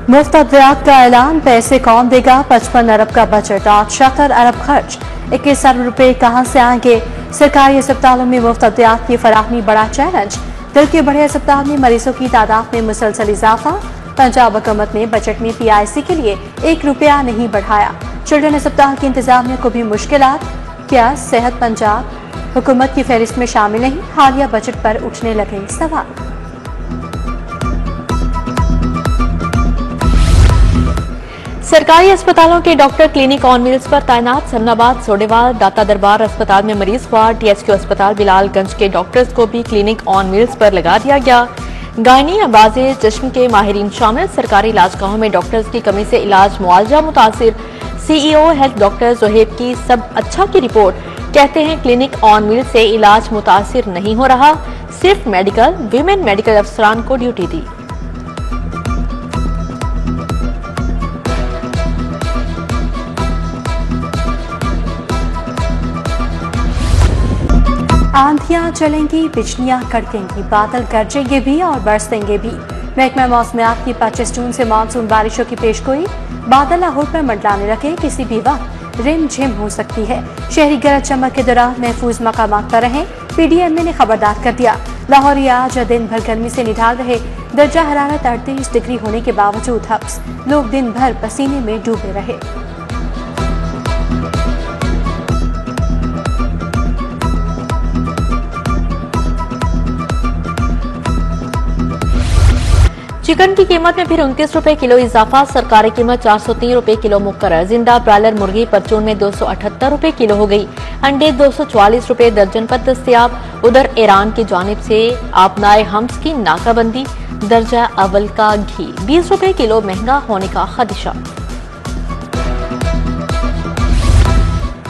मुफ्त अद्वियात का ऐलान, पैसे कौन देगा? 55 अरब का बजट और 76 अरब खर्च, 21 अरब रुपए कहां से आएंगे? सरकारी अस्पतालों में मुफ्त अद्वियात की फराहमी बड़ा चैलेंज, दिल के बड़े अस्पताल में मरीजों की तादाद में मुसलसल इजाफा। पंजाब हुकूमत ने बजट में PIC के लिए 1 रुपया नहीं बढ़ाया, चिल्ड्रन अस्पताल की इंतजामिया को भी मुश्किलात। क्या सेहत पंजाब हुकूमत की फहरिस्त में शामिल नहीं? हालिया बजट पर उठने लगे सवाल। सरकारी अस्पतालों के डॉक्टर क्लिनिक ऑन व्हील्स पर तैनात। समनाबाद, सोडेवाल, दाता दरबार अस्पताल में मरीज वार्ड, THQ अस्पताल बिलालगंज के डॉक्टर्स को भी क्लिनिक ऑन व्हील्स पर लगा दिया गया। गायनी अबाजे चश्म के माहिरीन शामिल। सरकारी इलाजगाहों में डॉक्टर्स की कमी से इलाज मुआवजा मुतासिर। CEO हेल्थ डॉक्टर जोहेब की सब अच्छा की रिपोर्ट, कहते हैं क्लिनिक ऑन व्हील्स से इलाज मुतासिर नहीं हो रहा, सिर्फ मेडिकल वीमेन मेडिकल अफसरान को ड्यूटी दी। आंधियां चलेंगी, बिजलियां कड़केंगी, बादल गरजेंगे भी और बरसेंगे भी। महकमा मौसमियात की 25 जून से मानसून बारिशों की पेशगोई। बादल लाहौर पर मंडलाने लगे, किसी भी वक्त रिमझिम हो सकती है। शहरी गरज चमक के दौरान महफूज मकामात पर रहें, PDMA ने खबरदार कर दिया। लाहौरी आज दिन भर गर्मी से निढाल रहे, दर्जा हरारत 38 डिग्री होने के बावजूद हब्स, लोग दिन भर पसीने में डूबे रहे। चिकन की कीमत में फिर 29 रुपए किलो इजाफा, सरकारी कीमत 403 रुपए किलो मुकर्रर। जिंदा ब्रायलर मुर्गी परचून में 278 रुपए किलो हो गई, अंडे 244 रुपए दर्जन पर दस्तयाब। उधर ईरान की जानिब से आपनाए हम्स की नाकाबंदी, दर्जा अव्वल का घी 20 रुपए किलो महंगा होने का खदशा।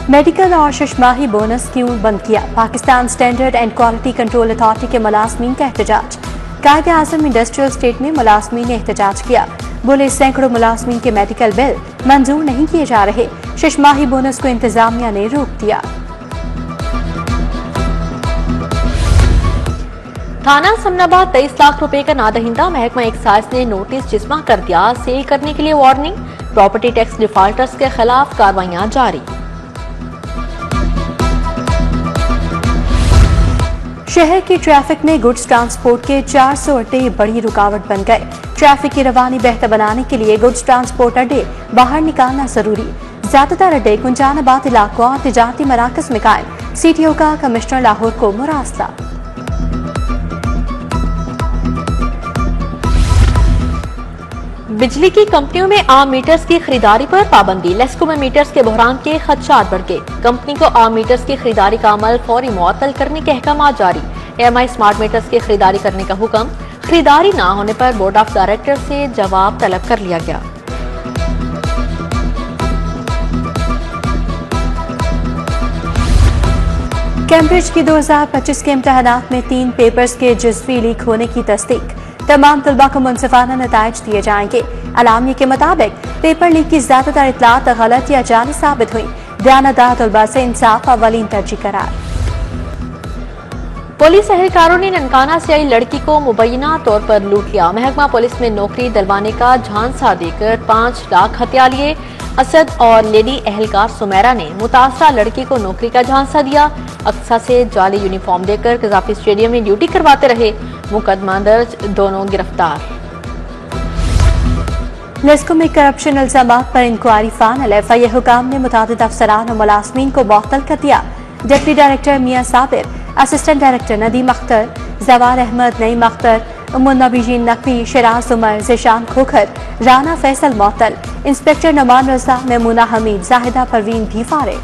मेडिकल और शशमाही बोनस क्यों बंद किया? Pakistan standard and quality control authority के मुलाजमीन का एहतजाज। कायदे आज़म इंडस्ट्रियल स्टेट में मुलाजमीन ने एहतजाज किया, बोले सैकड़ों मुलाजमीन के मेडिकल बिल मंजूर नहीं किए जा रहे, शशमाही बोनस को इंतजामिया ने रोक दिया। थाना समनाबाद 23 लाख रुपए का नादहिंदा, महकमा एक्साइज ने नोटिस जिस्मा कर दिया, सेल करने के लिए वार्निंग। प्रॉपर्टी टैक्स डिफॉल्टर्स के खिलाफ कार्रवाइयां जारी। शहर की ट्रैफिक में गुड्स ट्रांसपोर्ट के 400 अड्डे बड़ी रुकावट बन गए। ट्रैफिक की रवानी बेहतर बनाने के लिए गुड्स ट्रांसपोर्ट अड्डे बाहर निकालना जरूरी। ज्यादातर अड्डे कुंजानाबाद इलाकों और तिजारती मराकज में कायम। CTO का कमिश्नर लाहौर को मुरासला। बिजली की कंपनियों में आम मीटर्स की खरीदारी पर पाबंदी। लेस्को में मीटर्स के बहरान के खदशात बढ़ गए, कंपनी को आम मीटर्स की खरीदारी का अमल फौरी मुअत्तल करने के अहकाम जारी। AMI स्मार्ट मीटर्स की खरीदारी करने का हुक्म, खरीदारी न होने पर बोर्ड ऑफ डायरेक्टर से जवाब तलब कर लिया गया। कैम्ब्रिज की 2025 के इम्तहानात में 3 पेपर्स के जुज़वी लीक होने की तस्दीक। तमाम तलबा को मुनसिफाना नताइज दिए जाएंगे। अलामिया के मुताबिक पेपर लीक की ज्यादातर इतलात गलत या जाली साबित हुई। दयानतदार तलबा से इंसाफ अवलीन तरजीह करार। पुलिस एहलकारों ने ननकाना से आई लड़की को मुबैना तौर पर लूट लिया। महकमा पुलिस में नौकरी दिलवाने का झांसा देकर 5 लाख हत्या लिए। असद और लेडी एहलकार सुमेरा ने मुतासरा लड़की को नौकरी का झांसा दिया। अक्सा से जाली यूनिफॉर्म देकर कजाफी स्टेडियम में ड्यूटी करवाते रहे। मुकदमा दर्ज, दोनों गिरफ्तार। लेस्को में करप्शन इल्जामात पर इंक्वायरी फाइनल। FIA हुकाम ने मुतादिद अफसरान और मुलाजमीन को मुअत्तल कर दिया। डिप्टी डायरेक्टर मियां साबिर, असिस्टेंट डायरेक्टर नदीम अख्तर, जवार अहमद, नईम अख्तर, मुन्नबीजीन नकवी, शराज उमर, जिशान खोखर, राना फैसल मुअत्तल। इंस्पेक्टर नमान रजा, मेमूना हमीद, जाहिदा परवीन भी फारिग।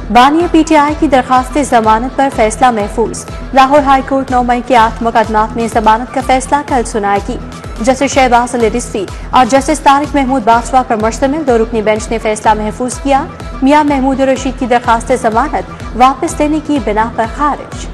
बानिया PTI की दरखास्त जमानत पर फैसला महफूज। लाहौर हाई कोर्ट 9 मई के 8 मुकदमात में जमानत का फैसला कल सुनाएगी। जस्टिस शहबाज अली रिजवी और जस्टिस तारिक महमूद बाजवा पर मुश्तमिल 2 रुकनी बेंच ने फैसला महफूज किया। मियां महमूद रशीद की दरखास्त जमानत वापस लेने की बिना पर खारिज।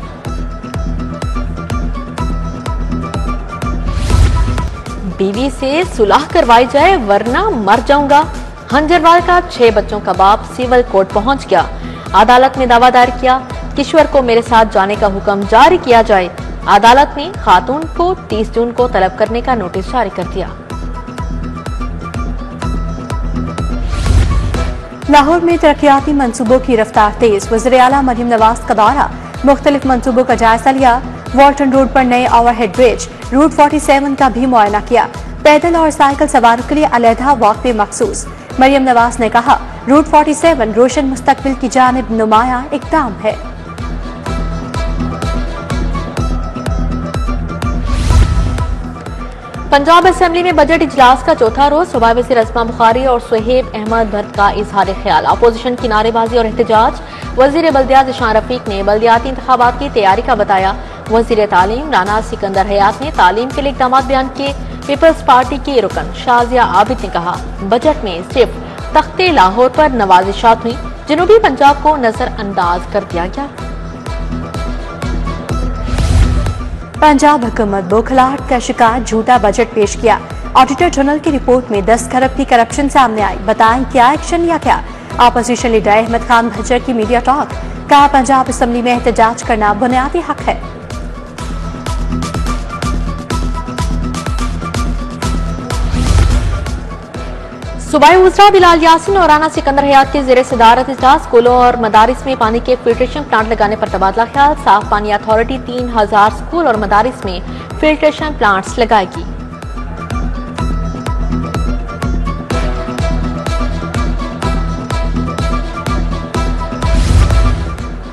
बीवी से सुलह करवाई जाए वरना मर जाऊंगा। हंजरवाल का 6 बच्चों का बाप सिविल कोर्ट पहुंच गया। अदालत में दावा दायर किया, किश्वर को मेरे साथ जाने का हुक्म जारी किया जाए। अदालत ने खातून को 30 जून को तलब करने का नोटिस जारी कर दिया। लाहौर में तरक्याती मंसूबों की रफ्तार तेज, वज़ीर आला मरियम नवाज का दौरा, मुख्तलिफ मंसूबों का जायजा लिया। वॉल्टन रोड पर नए ओवरहेड ब्रिज, रूट 47 का भी मुआयना किया। पैदल और साइकिल सवारों के लिए अलहदा वॉकवे मखसूस। मरियम नवाज ने कहा, रूट 47 रोशन मुस्तकबिल की जानिब नुमाया इक़दाम है। पंजाब असेंबली में बजट इजलास का चौथा रोज सूबा वज़ीर अस्मा बुखारी और सुहेब अहमद भट्ट का इजहार ख्याल, अपोजिशन की नारेबाजी और एहतजाज। वज़ीर बल्दियात ज़िशान रफीक ने बल्दियाती इंतखाबात की तैयारी का बताया। वज़ीर तालीम राना सिकंदर हयात ने तालीम के लिए इक़दाम बयान किए। पीपल्स पार्टी की रुकन शाजिया आबिद ने कहा, बजट में सिर्फ तख्ते लाहौर पर नवाजिशात हुई, जनूबी पंजाब को नजरअंदाज कर दिया गया। पंजाब हुकूमत बौखलाहट का शिकार झूठा बजट पेश किया। ऑडिटर जनरल की रिपोर्ट में 10 खरब की करप्शन सामने आई, बताएं क्या एक्शन या क्या। अपोजिशन लीडर अहमद खान भज्जर की मीडिया टॉक, कहा पंजाब असेंबली में एहतजाज करना बुनियादी हक है। सूबाई वज़रा बिलाल यासिन और राना सिकंदर हयात के ज़ेरे सदारत इजलास, स्कूलों और मदारिस में पानी के फिल्ट्रेशन प्लांट लगाने पर तबादला ख्याल। साफ पानी अथॉरिटी 3000 स्कूल और मदारिस में फिल्ट्रेशन प्लांट्स लगाएगी।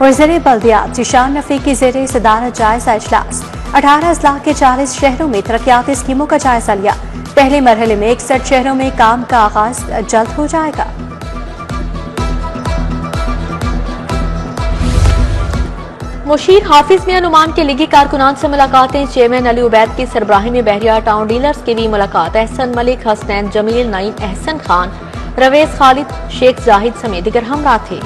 वज़ीर बल्दियात ज़िशान रफीक की ज़ेरे सदारत जायजा इजलास, 18 अजला के 40 शहरों में तरक्याती स्कीमों का जायजा लिया। पहले मरहले में 61 शहरों में काम का आगाज जल्द हो जाएगा। मुशीर हाफिज में अनुमान के लीगी कारकुनान से मुलाकातें। चेयरमैन अली उबैद की सरबराही में बहरिया टाउन डीलर्स की भी मुलाकात। एहसन मलिक, हसनैन जमील, नईम एहसन खान, रवेज खालिद, शेख जाहिद समेत दीगर हमरा थे।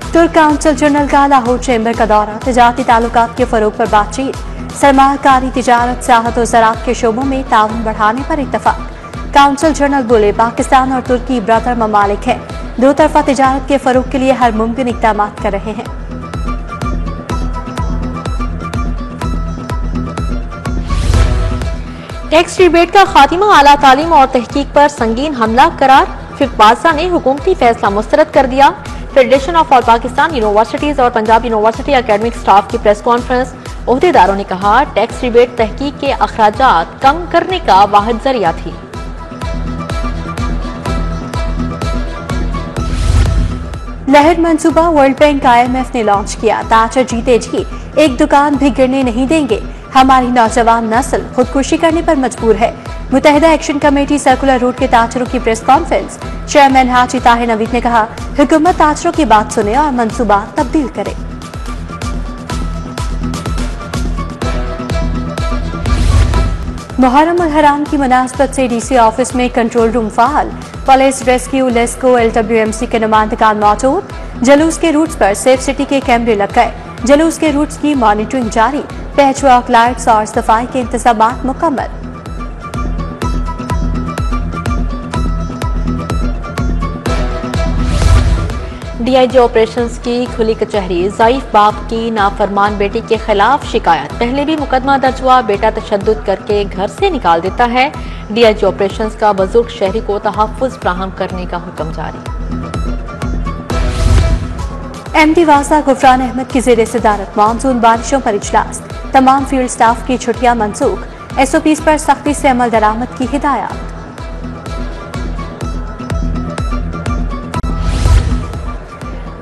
तुर्क काउंसिल जनरल का लाहौर चैम्बर का दौरा, तिजारती ताल्लुकात के फरोग पर बातचीत। सरमाकारी, तिजारत, सियाहत और ज़राअत के शोबों में ताउन बढ़ाने पर इत्तफाक। काउंसिल जनरल बोले, पाकिस्तान और तुर्की ब्रदर ममालिक हैं, दो तरफा तिजारत के फरोग के लिए हर मुमकिन इक़दाम कर रहे हैं। टैक्स रिबेट का खात्मा आला तालीम और तहकीक पर संगीन हमला करार। फिफ्थ बादशाह ने हुकूमती फैसला मुस्तरद कर दिया। Federation of all Pakistan universities और पंजाब यूनिवर्सिटी एकेडमिक स्टाफ की प्रेस कॉन्फ्रेंस। ओहदेदारों ने कहा, टैक्स रिबेट तहकीक के अखराजात कम करने का वाहिद जरिया थी। लहर मंसूबा वर्ल्ड बैंक IMF ने लॉन्च किया। ताजर जीते जी एक दुकान भी गिरने नहीं देंगे, हमारी नौजवान नस्ल खुदकुशी करने पर मजबूर है। मुत्तहिदा एक्शन कमेटी सर्कुलर रूट के ताजरों की प्रेस कॉन्फ्रेंस। चेयरमैन हाजी ताहिर नवीद ने कहा, हुकूमत ताजरों की बात सुने और मंसूबा तब्दील करे। मुहर्रम उल हराम की मुनासबत से DC ऑफिस में कंट्रोल रूम फाल। पुलिस, रेस्क्यू, लेस्को, LWMC के नुमाइंदगान मौजूद। जलूस के रूट्स पर सेफ सिटी के कैमरे लग गए। जलूस के रूट्स की मॉनिटरिंग जारी। पैचवर्क, लाइट्स और सफाई के इंतजामात मुकम्मल। DIG ऑपरेशंस की खुली कचहरी। ज़ईफ बाप की नाफरमान बेटी के खिलाफ शिकायत। पहले भी मुकदमा दर्ज हुआ, बेटा तशद्दुद करके घर से निकाल देता है। DIG ऑपरेशंस का बुजुर्ग शहरी को तहफ़्फ़ुज़ फ्राहम करने का हुक्म जारी। MD वासा गुफरान अहमद की ज़ेरे सदारत मानसून बारिशों पर इजलास। तमाम फील्ड स्टाफ की छुट्टियां मनसूख। SOPs पर सख्ती से अमल दरामद की हिदायत।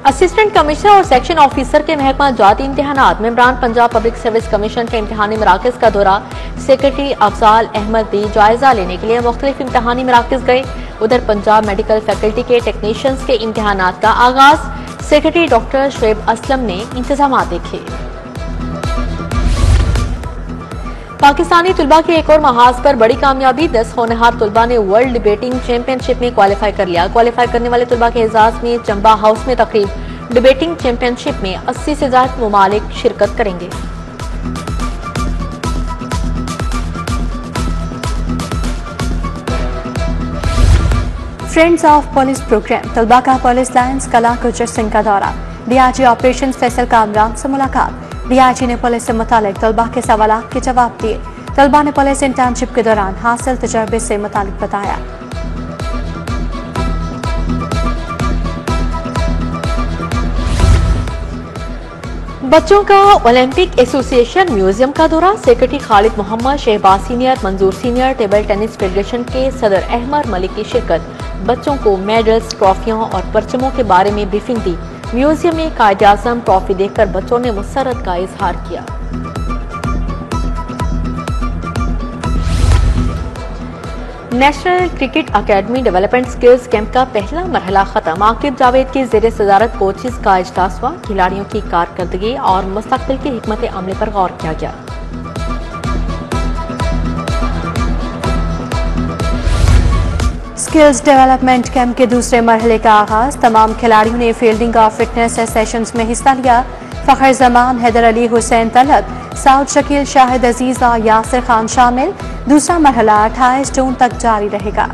असिस्टेंट कमिश्नर और सेक्शन ऑफिसर के महकमा जाती इम्तिहानात। मेंबरान पंजाब पब्लिक सर्विस कमीशन के इम्तिहानी मराकज का दौरा। सेक्रेटरी अफजाल अहमद भी जायजा लेने के लिए मुख्तलिफ इम्तिहानी मराकज गए। उधर पंजाब मेडिकल फैकल्टी के टेक्नीशियंस के इम्तिहानात का आगाज। सेक्रेटरी डॉक्टर शुएब असलम ने इंतजाम देखे। पाकिस्तानी तुलबा के एक और महाज पर बड़ी कामयाबी। 10 होनहार तुलबा ने वर्ल्ड डिबेटिंग चैंपियनशिप में क्वालिफाई कर लिया। क्वालिफाई करने वाले तुलबा के एजाज में चंबा हाउस में तकरीब। डिबेटिंग चैंपियनशिप में 80 से ज्यादा मुमालिक शिरकत करेंगे। Friends of police program. तलबा का पुलिस लाइन्स कला गुजर सिंह का दौरा। DIG ऑपरेशन फैसल कामरान से मुलाकात। DIG ने पुलिस से मुतालिक तलबा के सवालात के जवाब दिए। तलबा ने पुलिस इंटर्नशिप के दौरान हासिल तजर्बे से मुतालिक बताया। बच्चों का ओलंपिक एसोसिएशन म्यूजियम का दौरा। सेक्रेटरी खालिद मोहम्मद, शहबाज सीनियर, मंजूर सीनियर, टेबल टेनिस फेडरेशन के सदर अहमद मलिक की शिरकत। बच्चों को मेडल्स, ट्रॉफियों और परचमों के बारे में ब्रीफिंग दी। म्यूजियम में कायद-ए-आज़म ट्रॉफी देखकर बच्चों ने मुसर्रत का इजहार किया। National cricket academy development skills camp का पहला मरहला खत्म। आकिब जावेद की ज़ेर सदारत कोचेज का इजलास हुआ। खिलाड़ियों की कारकर्दगी और मुस्तकबिल की हिकमत अमली पर गौर किया गया। स्किल्स डेवलपमेंट कैंप के दूसरे मरहले का आगाज। तमाम खिलाड़ियों ने फील्डिंग और फिटनेस सेशंस में हिस्सा लिया। फखर जमान, हैदर अली, हुसैन तलत, साउद शकील, शाहिद अजीज और यासिर खान शामिल। दूसरा मरहला 28 जून तक जारी रहेगा।